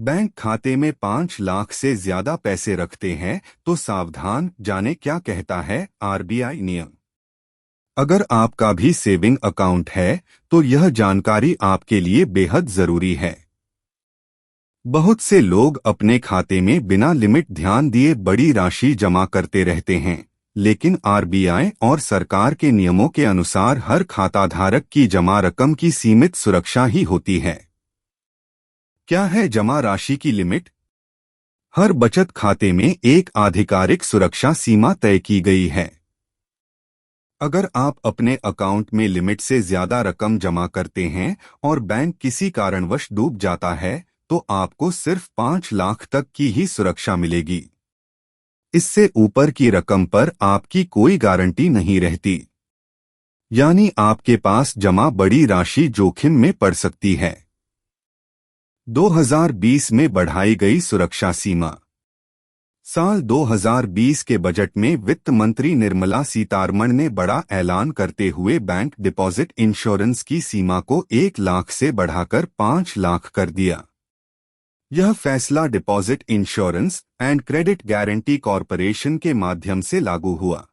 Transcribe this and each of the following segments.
Bank खाते में 5 लाख से ज्यादा पैसे रखते हैं तो सावधान, जाने क्या कहता है आरबीआई नियम। अगर आपका भी सेविंग अकाउंट है तो यह जानकारी आपके लिए बेहद जरूरी है। बहुत से लोग अपने खाते में बिना लिमिट ध्यान दिए बड़ी राशि जमा करते रहते हैं, लेकिन आरबीआई और सरकार के नियमों के अनुसार हर खाताधारक की जमा रकम की सीमित सुरक्षा ही होती है। क्या है जमा राशि की लिमिट? हर बचत खाते में एक आधिकारिक सुरक्षा सीमा तय की गई है। अगर आप अपने अकाउंट में लिमिट से ज्यादा रकम जमा करते हैं और बैंक किसी कारणवश डूब जाता है तो आपको सिर्फ 5 लाख तक की ही सुरक्षा मिलेगी। इससे ऊपर की रकम पर आपकी कोई गारंटी नहीं रहती, यानी आपके पास जमा बड़ी राशि जोखिम में पड़ सकती है। 2020 में बढ़ाई गई सुरक्षा सीमा। साल 2020 के बजट में वित्त मंत्री निर्मला सीतारमण ने बड़ा ऐलान करते हुए बैंक डिपॉजिट इंश्योरेंस की सीमा को 1 लाख से बढ़ाकर 5 लाख कर दिया। यह फैसला deposit insurance and credit guarantee corporation के माध्यम से लागू हुआ।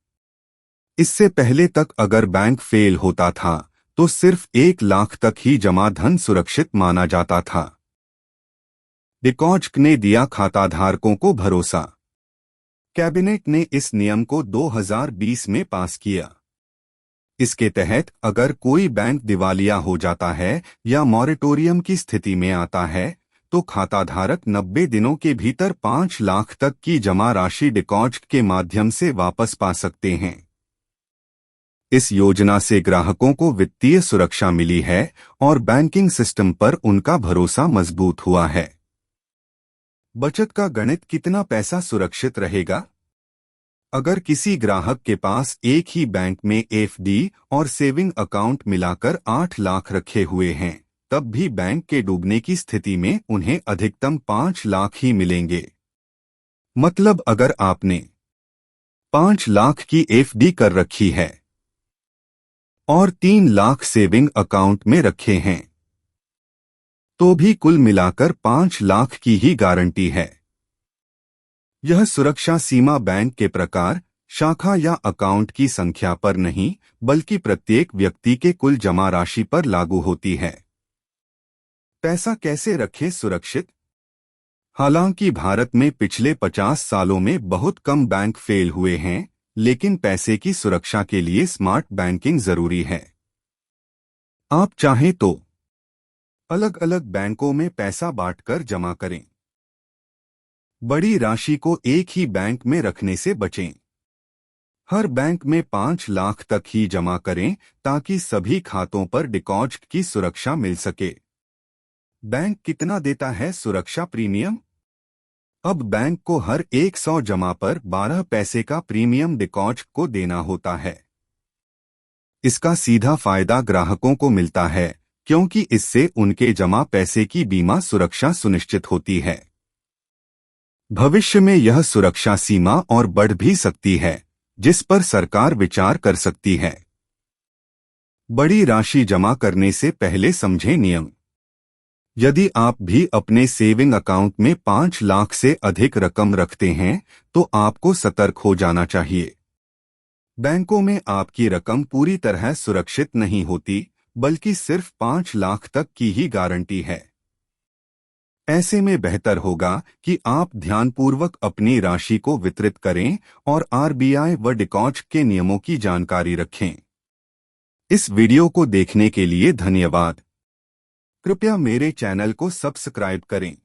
इससे पहले तक अगर बैंक फेल होता था तो सिर्फ 1 लाख तक ही जमा धन सुरक्षित माना जाता था। डिकॉज ने दिया खाताधारकों को भरोसा। कैबिनेट ने इस नियम को 2020 में पास किया। इसके तहत अगर कोई बैंक दिवालिया हो जाता है या मॉरेटोरियम की स्थिति में आता है तो खाताधारक 90 दिनों के भीतर 5 लाख तक की जमा राशि डिकॉज के माध्यम से वापस पा सकते हैं। इस योजना से ग्राहकों को वित्तीय सुरक्षा मिली है और बैंकिंग सिस्टम पर उनका भरोसा मजबूत हुआ है। बचत का गणित, कितना पैसा सुरक्षित रहेगा? अगर किसी ग्राहक के पास एक ही बैंक में एफडी और सेविंग अकाउंट मिलाकर 8 लाख रखे हुए हैं, तब भी बैंक के डूबने की स्थिति में उन्हें अधिकतम 5 लाख ही मिलेंगे। मतलब अगर आपने 5 लाख की एफडी कर रखी है और 3 लाख सेविंग अकाउंट में रखे हैं तो भी कुल मिलाकर 5 लाख की ही गारंटी है। यह सुरक्षा सीमा बैंक के प्रकार, शाखा या अकाउंट की संख्या पर नहीं, बल्कि प्रत्येक व्यक्ति के कुल जमा राशि पर लागू होती है। पैसा कैसे रखें सुरक्षित? हालांकि भारत में पिछले 50 सालों में बहुत कम बैंक फेल हुए हैं, लेकिन पैसे की सुरक्षा के लिए स्मार्ट बैंकिंग जरूरी है। आप चाहें तो अलग अलग बैंकों में पैसा बांटकर जमा करें। बड़ी राशि को एक ही बैंक में रखने से बचें। हर बैंक में 5 लाख तक ही जमा करें ताकि सभी खातों पर डिकॉज की सुरक्षा मिल सके। बैंक कितना देता है सुरक्षा प्रीमियम? अब बैंक को हर 100 जमा पर 12 पैसे का प्रीमियम डिकॉज को देना होता है। इसका सीधा फायदा ग्राहकों को मिलता है क्योंकि इससे उनके जमा पैसे की बीमा सुरक्षा सुनिश्चित होती है। भविष्य में यह सुरक्षा सीमा और बढ़ भी सकती है, जिस पर सरकार विचार कर सकती है। बड़ी राशि जमा करने से पहले समझें नियम। यदि आप भी अपने सेविंग अकाउंट में 5 लाख से अधिक रकम रखते हैं तो आपको सतर्क हो जाना चाहिए। बैंकों में आपकी रकम पूरी तरह सुरक्षित नहीं होती, बल्कि सिर्फ 5 लाख तक की ही गारंटी है। ऐसे में बेहतर होगा कि आप ध्यानपूर्वक अपनी राशि को वितरित करें और आरबीआई व डिकॉज के नियमों की जानकारी रखें। इस वीडियो को देखने के लिए धन्यवाद। कृपया मेरे चैनल को सब्सक्राइब करें।